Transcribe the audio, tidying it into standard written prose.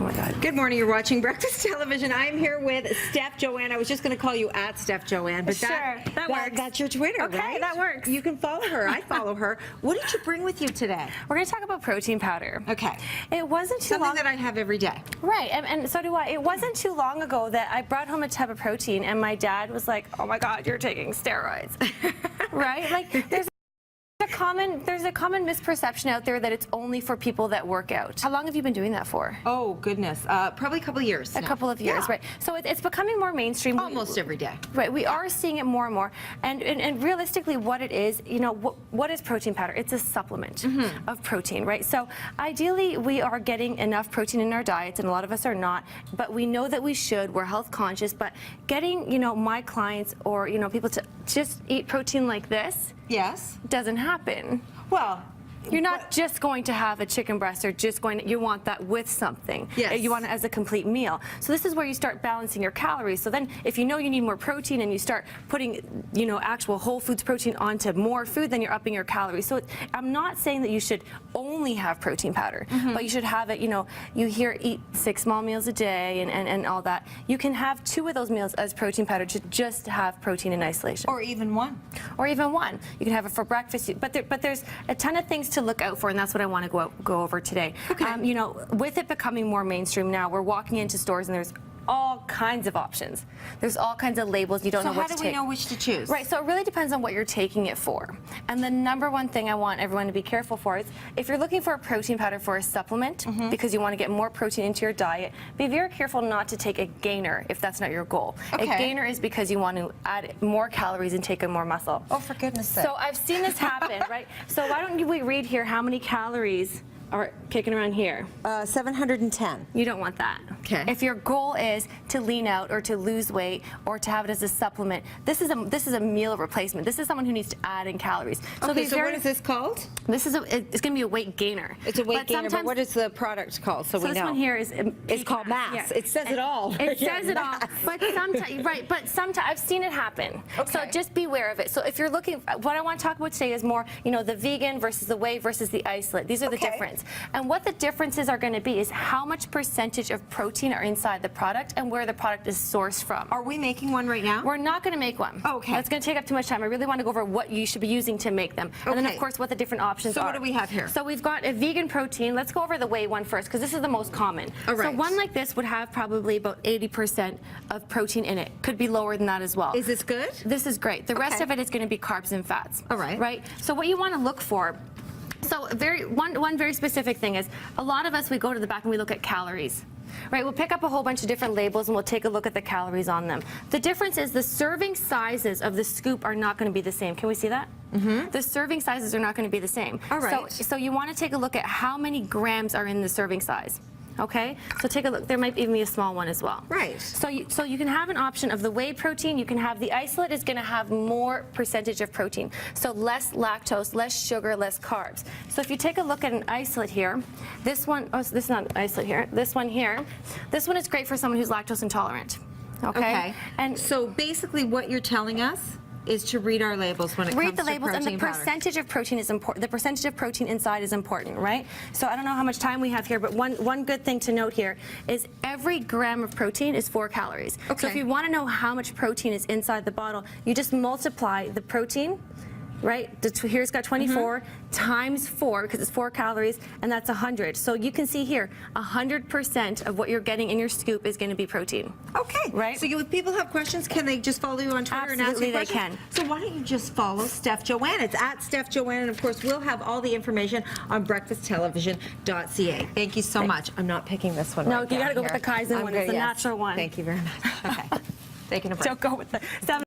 Oh my God. Good morning. You're watching Breakfast Television. I'm here with Stef Joanne. I was just going to call you at Stef Joanne, but that works. That's your Twitter, okay, right? that works. You can follow her. I follow her. What did you bring with you today? We're going to talk about protein powder. Okay. It wasn't too long. Something that I have every day. Right, and so do I. It wasn't too long ago that I brought home a tub of protein, and my dad was like, "Oh my God, you're taking steroids." Right? Like there's a common misperception out there that it's only for people that work out. How long have you been doing that for? Oh, goodness. Probably a couple of years. A couple of years, right. So it's becoming more mainstream. Almost every day. Right, we are seeing it more and more. And realistically, what it is, you know, what is protein powder? It's a supplement of protein, right? So ideally, we are getting enough protein in our diets, and a lot of us are not, but we know that we should. We're health conscious, but getting, you know, my clients or, you know, people to just eat protein like this, yes, doesn't happen. Well, you're not just going to have a chicken breast or just going to, you want that with something. Yes. You want it as a complete meal. So this is where you start balancing your calories. So then if you know you need more protein and you start putting, you know, actual whole foods protein onto more food, then you're upping your calories. So I'm not saying that you should only have protein powder, but you should have it, you know, you hear eat 6 small meals a day and all that. You can have 2 of those meals as protein powder to just have protein in isolation. Or even one. Or even one. You can have it for breakfast, but there's a ton of things to look out for, and that's what I want to go over today. Okay. You know, with it becoming more mainstream now, we're walking into stores and there's all kinds of options. There's all kinds of labels. You don't know what to take. So how do we know which to choose? Right, so it really depends on what you're taking it for. And the number one thing I want everyone to be careful for is if you're looking for a protein powder for a supplement because you want to get more protein into your diet, be very careful not to take a gainer if that's not your goal. Okay. A gainer is because you want to add more calories and take in more muscle. Oh, for goodness sake. So I've seen this happen, right? So why don't we read here how many calories are kicking around here? 710. You don't want that. Okay. If your goal is to lean out or to lose weight or to have it as a supplement, this is a meal replacement. This is someone who needs to add in calories. So, okay, so what is this called? It's going to be a weight gainer. It's a weight gainer, but what is the product called so we know? This one here is it's called mass. Yeah. It says it all. It says it all. But sometimes, right, but sometimes I've seen it happen. Okay. So just beware of it. So if you're looking, what I want to talk about today is more, you know, the vegan versus the whey versus the isolate. These are the difference. And what the differences are going to be is how much percentage of protein are inside the product and where the product is sourced from. Are we making one right now? We're not going to make one. Okay. That's going to take up too much time. I really want to go over what you should be using to make them. And then, of course, what the different options are. So what do we have here? So we've got a vegan protein. Let's go over the whey one first because this is the most common. All right. So one like this would have probably about 80% of protein in it. Could be lower than that as well. Is this good? This is great. The rest of it is going to be carbs and fats. All right. Right? So what you want to look for, so one very specific thing is a lot of us, we go to the back and we look at calories. Right, we'll pick up a whole bunch of different labels and we'll take a look at the calories on them. The difference is the serving sizes of the scoop are not going to be the same. Can we see that? The serving sizes are not going to be the same. All right. So you want to take a look at how many grams are in the serving size. Okay, so take a look. There might even be a small one as well. Right. So you can have an option of the whey protein. You can have the isolate is going to have more percentage of protein. So less lactose, less sugar, less carbs. So if you take a look at an isolate here, this one, oh, this is not an isolate here. This one here, this one is great for someone who's lactose intolerant. Okay. And so basically what you're telling us is to read our labels when it comes to protein powder. And the percentage of protein is important. The percentage of protein inside is important, right? So I don't know how much time we have here, but one good thing to note here is every gram of protein is 4 calories. Okay. So if you want to know how much protein is inside the bottle, you just multiply the protein, right? Here's got 24 times 4 because it's 4 calories, and that's 100. So you can see here, 100% of what you're getting in your scoop is going to be protein. Okay. Right? So if people have questions, can they just follow you on Twitter and ask you Absolutely, they questions? can. So why don't you just follow Stef Joanne? It's at Stef Joanne, and of course we'll have all the information on breakfasttelevision.ca. Thank you so much. I'm not picking this one. No, right you got to down go here. with the Kaizen one. It's the natural one. Thank you very much. Okay. Taking a break. Don't go with the 7